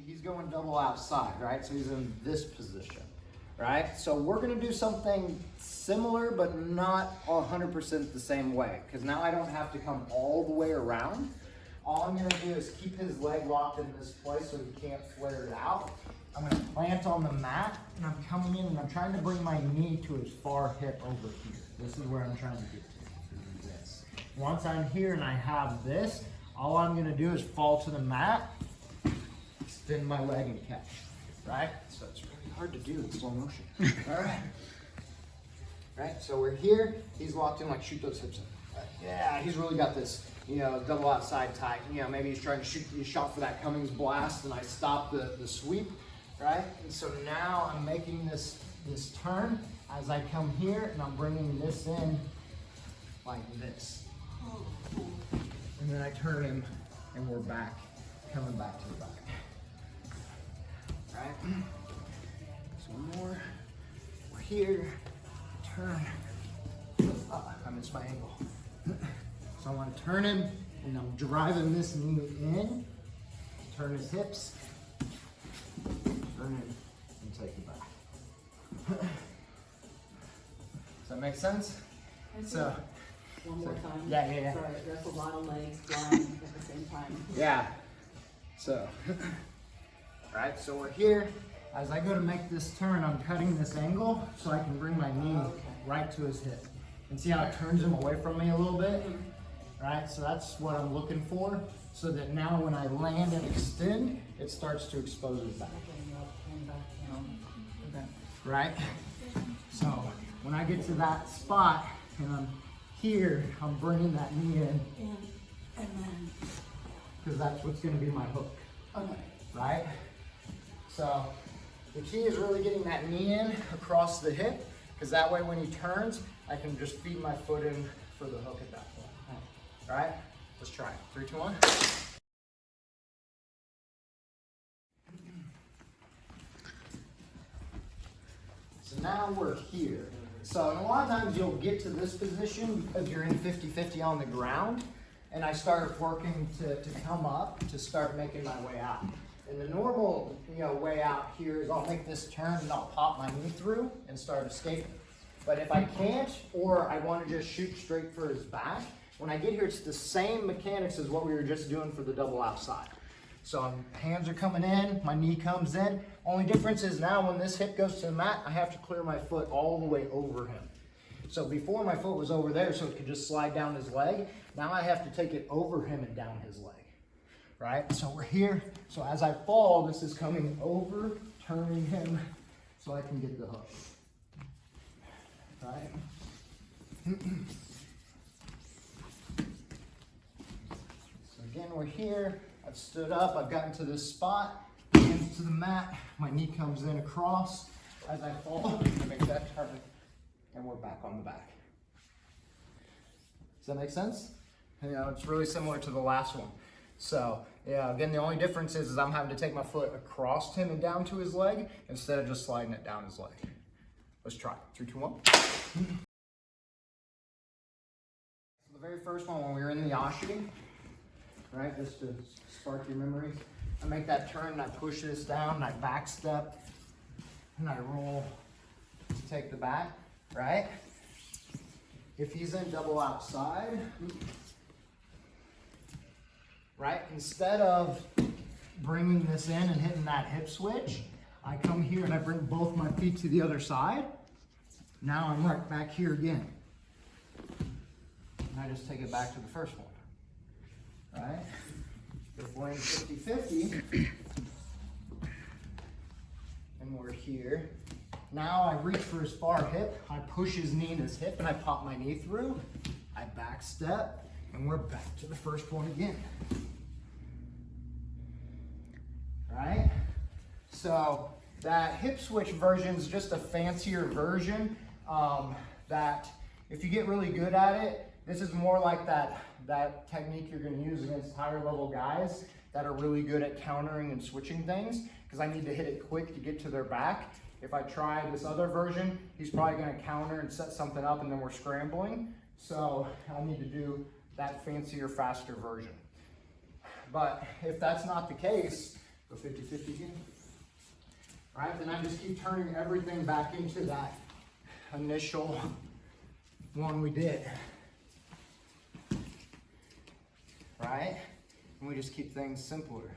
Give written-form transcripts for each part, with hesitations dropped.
he's going double outside, right? So he's in this position, right? So we're gonna do something similar, but not 100% the same way, because now I don't have to come all the way around. All I'm gonna do is keep his leg locked in this place so he can't flare it out. I'm gonna plant on the mat, and I'm coming in and I'm trying to bring my knee to his far hip over here. This is where I'm trying to get to, this. Once I'm here and I have this, all I'm gonna do is fall to the mat, extend my leg and catch, right? So it's really hard to do in slow motion. All right. Right, so we're here, he's locked in, like shoot those hips in. Yeah, he's really got this, you know, double outside tight. You know, maybe he's trying to shoot the shot for that Cummings blast and I stop the sweep, right? And so now I'm making this turn as I come here and I'm bringing this in like this. And then I turn him and we're back, coming back to the back. Right? So one more, we're here, turn. I missed my angle. So I want to turn him and I'm driving this knee in, turn his hips, turn him and take it back. Does that make sense? So, one more time. Yeah. Sorry, that's a lot of legs flying at the same time. Yeah. So, right, so we're here. As I go to make this turn, I'm cutting this angle so I can bring my knee right to his hip. And see how it turns him away from me a little bit? Right, so that's what I'm looking for, so that now when I land and extend, it starts to expose his back. Right? So when I get to that spot and I'm here, I'm bringing that knee in. And then, Because that's what's going to be my hook. okay. Right? So the key is really getting that knee in across the hip, because that way when he turns, I can just feed my foot in for the hook at that point. Right? Let's try it. 3, 2, 1. So now we're here. So a lot of times you'll get to this position because you're in 50-50 on the ground, and I started working to come up to start making my way out. And the normal, way out here is I'll make this turn and I'll pop my knee through and start escaping. But if I can't, or I want to just shoot straight for his back, when I get here, it's the same mechanics as what we were just doing for the double outside. So hands are coming in, my knee comes in. Only difference is now when this hip goes to the mat, I have to clear my foot all the way over him. So before my foot was over there so it could just slide down his leg. Now I have to take it over him and down his leg. Right? So we're here. So as I fall, this is coming over, turning him so I can get the hook. Right? So again, we're here. I've stood up. I've gotten to this spot. Hands to the mat. My knee comes in across. As I fall, I make that turn, and we're back on the back. Does that make sense? It's really similar to the last one. So, again, the only difference is I'm having to take my foot across him and down to his leg instead of just sliding it down his leg. Let's try it. 3, 2, 1. The very first one, when we were in the Ashi, right, just to spark your memories, I make that turn and I push this down and I back step and I roll to take the back, right? If he's in double outside, right, instead of bringing this in and hitting that hip switch, I come here and I bring both my feet to the other side. Now I'm right back here again. And I just take it back to the first one, right? If we're in 50-50, and we're here, now I reach for his far hip, I push his knee in his hip and I pop my knee through, I back step, and we're back to the first one again. Right? So that hip switch version is just a fancier version that if you get really good at it, this is more like that technique you're going to use against higher level guys that are really good at countering and switching things, because I need to hit it quick to get to their back. If I try this other version, he's probably going to counter and set something up and then we're scrambling. So I need to do that fancier, faster version. But if that's not the case, Go 50-50 again. Right, then I just keep turning everything back into that initial one we did. Right? And we just keep things simpler.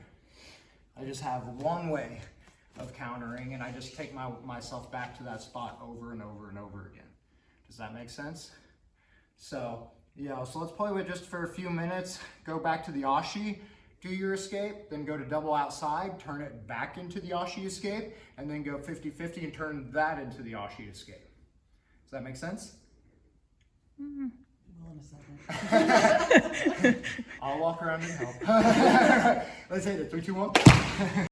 I just have one way of countering, and I just take myself back to that spot over and over and over again. Does that make sense? So, yeah, so let's play with just for a few minutes. Go back to the Ashi, do your escape, then go to double outside, turn it back into the Ashi escape, and then go 50-50 and turn that into the Ashi escape. Does that make sense? Well, in a second. I'll walk around and help. Let's hit it. 3, 2, 1.